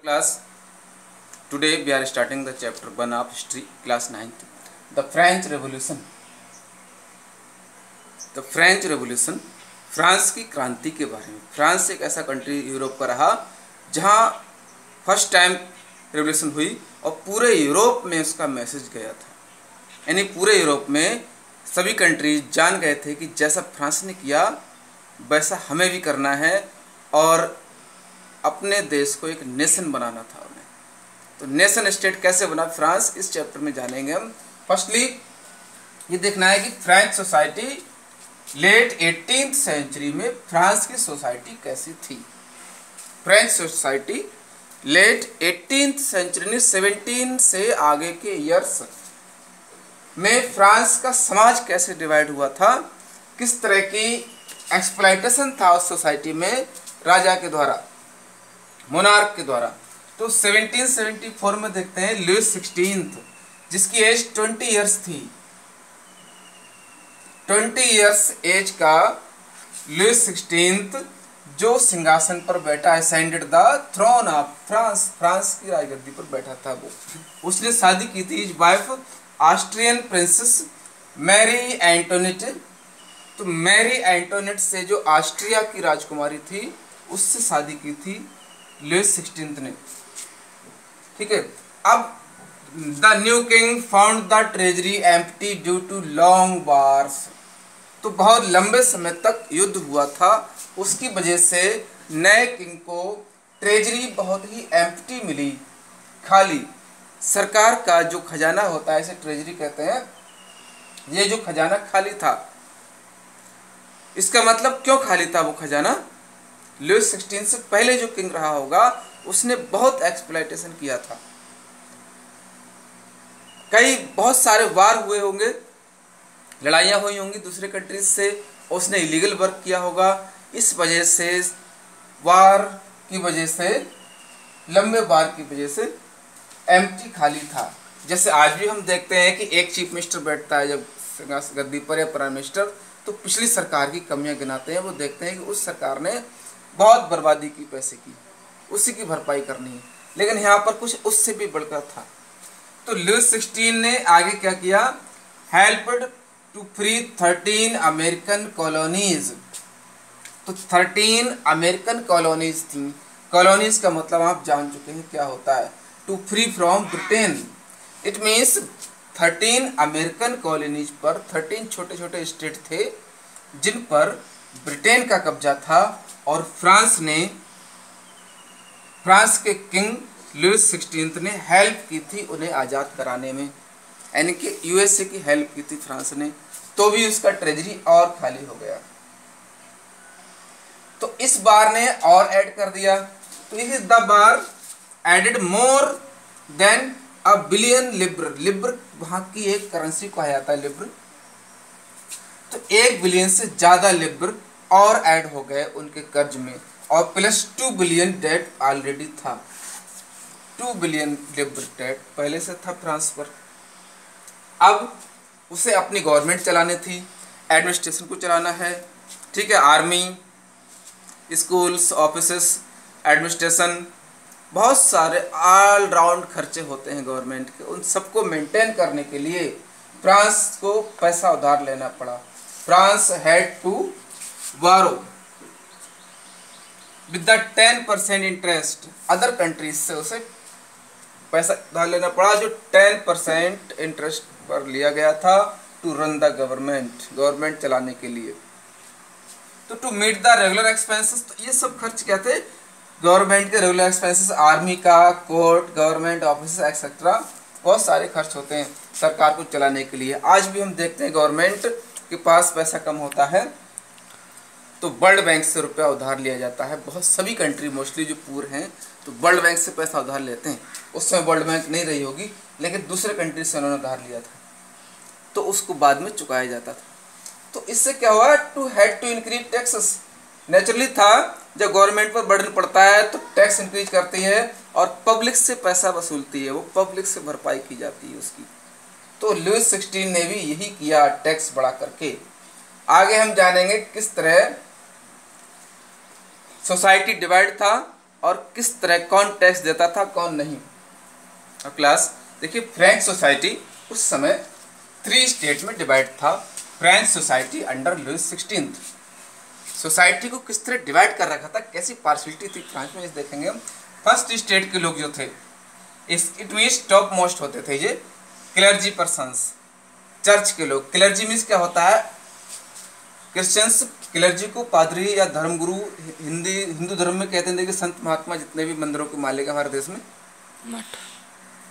Class. Today we are starting the chapter 1 of history, class 9th. The French Revolution. The French Revolution, France की क्रांति के बारे में। France एक ऐसा कंट्री यूरोप का रहा जहां फर्स्ट टाइम रेवोल्यूशन हुई और पूरे यूरोप में उसका मैसेज गया था। यानी पूरे यूरोप में सभी कंट्रीज जान गए थे कि जैसा फ्रांस ने किया वैसा हमें भी करना है और अपने देश को एक नेशन बनाना था उन्हें। तो नेशन स्टेट कैसे बना फ्रांस, इस चैप्टर में जानेंगे हम। फर्स्टली ये देखना है कि French society late 18th century में फ्रांस की सोसाइटी कैसी थी। French society late 18th century में 17 से आगे के ईयर्स में फ्रांस का समाज कैसे डिवाइड हुआ था, किस तरह की एक्सप्लॉयटेशन था उस सोसाइटी में राजा के द्वारा, मोनार्क के द्वारा। तो 1774 में देखते हैं लुइस 16 जिसकी एज 20 इयर्स थी। 20 इयर्स एज का लुइस 16 जो सिंहासन पर बैठा, ascended the throne of France, France की राजगद्दी पर बैठा था वो। उसने शादी की थी his wife Austrian princess Mary Antoinette. तो मैरी एंटोनेट से जो ऑस्ट्रिया की राजकुमारी थी उससे शादी की थी लुइस 16 ने। ठीक है। अब the new king found the treasury empty due to long wars. तो बहुत लंबे समय तक युद्ध हुआ था, उसकी वजह से नए किंग को ट्रेजरी बहुत ही एम्प्टी मिली, खाली। सरकार का जो खजाना होता है इसे ट्रेजरी कहते हैं। ये जो खजाना खाली था, इसका मतलब क्यों खाली था वो खजाना? लुइस 16 से पहले जो किंग रहा होगा उसने बहुत एक्सप्लॉयटेशन किया था, बहुत सारे वार हुए होंगे, लड़ाइयाँ हुई होंगी दूसरे कंट्रीज से, उसने इलीगल वर्क किया होगा। इस वजह से वार की वजह से, लंबे वार की वजह से एम्प्टी खाली था। जैसे आज भी हम देखते हैं कि एक चीफ मिनिस्टर बैठता है जब गद्दी पर या प्राइम मिनिस्टर, तो पिछली सरकार की कमियां गिनाते हैं। वो देखते हैं कि उस सरकार ने बहुत बर्बादी की, पैसे की, उसी की भरपाई करनी है। लेकिन यहाँ पर कुछ उससे भी बढ़कर था। तो लुइस 16 ने आगे क्या किया? Helped to free 13 American colonies. तो 13 अमेरिकन कॉलोनीज थी। कॉलोनीज का मतलब आप जान चुके हैं क्या होता है, to free from Britain. It means 13 American colonies पर 13 छोटे छोटे स्टेट थे जिन पर ब्रिटेन का कब्जा था, और फ्रांस के किंग लुइस 16 ने हेल्प की थी उन्हें आज़ाद कराने में। यानी कि यूएसए की हेल्प की थी फ्रांस ने, तो भी उसका ट्रेजरी और खाली हो गया। तो इस बार ने और ऐड कर दिया। तो इस द बार added more than a billion libra. Libra वहां की एक करेंसी को कहा जाता है, लिब्र। तो 1 बिलियन से ज्यादा लिब्र और ऐड हो गए उनके कर्ज में, और प्लस 2 बिलियन डेट ऑलरेडी था। 2 बिलियन लिब्र डेट पहले से था फ्रांस पर। अब उसे अपनी गवर्नमेंट चलानी थी, एडमिनिस्ट्रेशन को चलाना है। ठीक है, आर्मी, स्कूल्स, ऑफिसेस, एडमिनिस्ट्रेशन, बहुत सारे ऑल राउंड खर्चे होते हैं गवर्नमेंट के। उन सबको मेंटेन करने के लिए फ्रांस को पैसा उधार लेना पड़ा। France had to borrow with the 10% interest. Other countries से उसे पैसा उधार लेना पड़ा जो 10% इंटरेस्ट पर लिया गया था, टू रन द गवर्नमेंट चलाने के लिए। तो to meet the regular expenses, तो ये सब खर्च क्या थे? गवर्नमेंट के रेगुलर एक्सपेंसेस, आर्मी का, कोर्ट, गवर्नमेंट ऑफिस एक्सेट्रा, बहुत सारे खर्च होते हैं सरकार को चलाने के लिए। आज भी हम देखते हैं गवर्नमेंट के पास पैसा कम होता है तो वर्ल्ड बैंक से रुपया उधार लिया जाता है। बहुत सभी कंट्री मोस्टली जो पूर हैं तो वर्ल्ड बैंक से पैसा उधार लेते हैं। उस समय वर्ल्ड बैंक नहीं रही होगी, लेकिन दूसरे कंट्री से उन्होंने उधार लिया था तो उसको बाद में चुकाया जाता था। तो इससे क्या हुआ? To had to increase taxes. Naturally था, जब गवर्नमेंट पर बर्डन पड़ता है तो टैक्स इंक्रीज करती है और पब्लिक से पैसा वसूलती है, वो पब्लिक से भरपाई की जाती है उसकी। तो लुइस 16 ने भी यही किया, टैक्स बढ़ा करके। आगे हम जानेंगे किस तरह सोसाइटी डिवाइड था और किस तरह कौन टैक्स देता था कौन नहीं। और क्लास देखिए, फ्रेंच सोसाइटी उस समय 3 स्टेट में डिवाइड था। French society under Louis 16 society को किस तरह डिवाइड कर रखा था, कैसी पार्शलिटी थी फ्रांस में, इस देखेंगे हम। फर्स्ट स्टेट के लोग जो थे, इट मीन्स टॉप मोस्ट होते थे ये क्लर्जी पर्सन्स, चर्च के लोग। क्लर्जी मीन्स क्या होता है, क्रिश्चियंस क्लर्जी को पादरी या धर्मगुरु हिंदू धर्म में कहते हैं। देखिए संत महात्मा जितने भी मंदिरों के मालिक हैं हमारे देश में,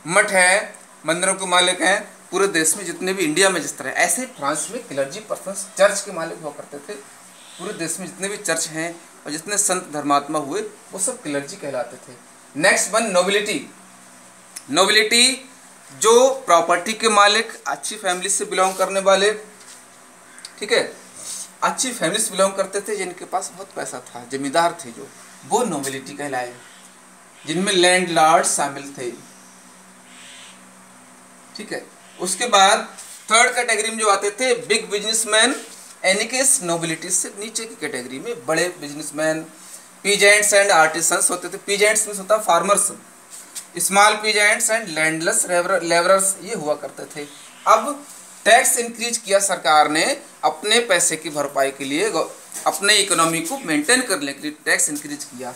मठ है, मंदिरों के मालिक हैं पूरे देश में जितने भी, इंडिया में जिस तरह, ऐसे ही फ्रांस में क्लर्जी पर्सन्स चर्च के मालिक हुआ करते थे। पूरे देश में जितने भी चर्च हैं और जितने संत धर्मात्मा हुए वो सब क्लर्जी कहलाते थे। Next one nobility. नोबिलिटी जो प्रॉपर्टी के मालिक, अच्छी फैमिली से बिलोंग करने वाले, ठीक है, अच्छी फैमिली से बिलोंग करते थे, जिनके पास बहुत पैसा था, जमींदार थे जो, वो नोबिलिटी कहलाए, जिनमें लैंड लॉर्ड शामिल थे। ठीक है, उसके बाद थर्ड कैटेगरी में जो आते थे बिग बिजनेसमैन, यानी कि इस नोबिलिटी से नीचे की कैटेगरी में बड़े बिजनेसमैन। पीजेंट्स एंड आर्टिसंस होते थे। पीजेंट्स में होता farmers, small peasants and landless labourers, ये हुआ करते थे। अब टैक्स इंक्रीज किया सरकार ने अपने पैसे की भरपाई के लिए, अपने इकोनॉमी को मेंटेन करने के लिए टैक्स इंक्रीज किया।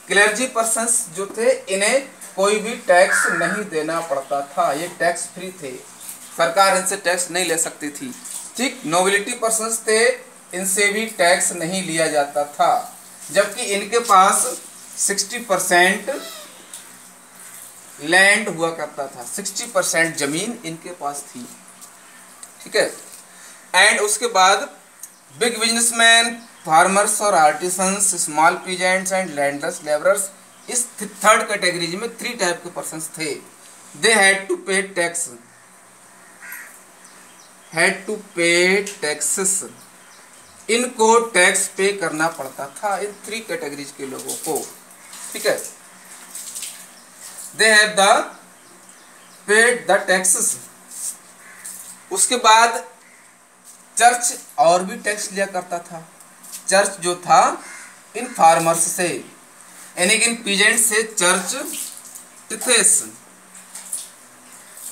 क्लर्जी पर्सन्स जो थे इन्हें कोई भी टैक्स नहीं देना पड़ता था, ये टैक्स फ्री थे, सरकार इनसे टैक्स नहीं ले सकती थी। ठीक, नोबिलिटी पर्सन्स थे, इनसे भी टैक्स नहीं लिया जाता था, जबकि इनके पास 60% लैंड हुआ करता था, 60% जमीन इनके पास थी। ठीक है, एंड उसके बाद बिग बिजनेसमैन, फार्मर्स और artisans, small peasants and landless labourers, इस थर्ड कैटेगरी में 3 टाइप के पर्सन्स थे। दे हैड टू पे टैक्स, हैड टू पे टैक्सेस, इनको टैक्स पे करना पड़ता था, इन 3 कैटेगरीज के लोगों को। ठीक है, they have the paid the taxes. उसके बाद चर्च और भी टैक्स लिया करता था। चर्च जो था इन फार्मर्स से, यानी कि इन पीजेंट से चर्च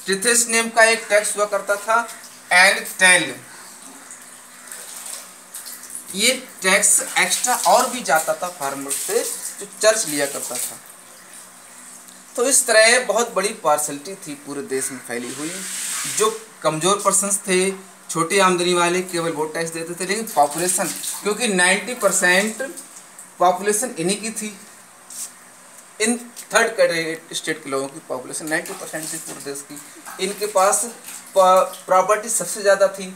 टिथेस नेम का एक टैक्स हुआ करता था, एंड टेल, ये टैक्स एक्स्ट्रा और भी जाता था फार्मर्स से जो चर्च लिया करता था। तो इस तरह बहुत बड़ी पार्शलिटी थी पूरे देश में फैली हुई। जो कमजोर पर्सन्स थे, छोटी आमदनी वाले, केवल वो टैक्स देते थे, लेकिन पॉपुलेशन, क्योंकि 90% पॉपुलेशन इन्हीं की थी, इन थर्ड स्टेट के लोगों की पॉपुलेशन 90% थी पूरे देश की, इनके पास प्रॉपर्टी सबसे ज़्यादा थी,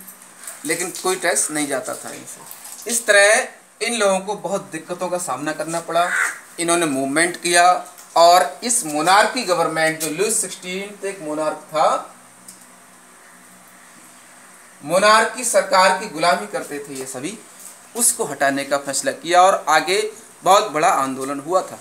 लेकिन कोई टैक्स नहीं जाता था इनसे। इस तरह इन लोगों को बहुत दिक्कतों का सामना करना पड़ा। इन्होंने मूवमेंट किया और इस मोनार्की गवर्नमेंट, जो लुइस 16 एक मोनार्क था, मोनार्की सरकार की गुलामी करते थे ये सभी, उसको हटाने का फैसला किया और आगे बहुत बड़ा आंदोलन हुआ था।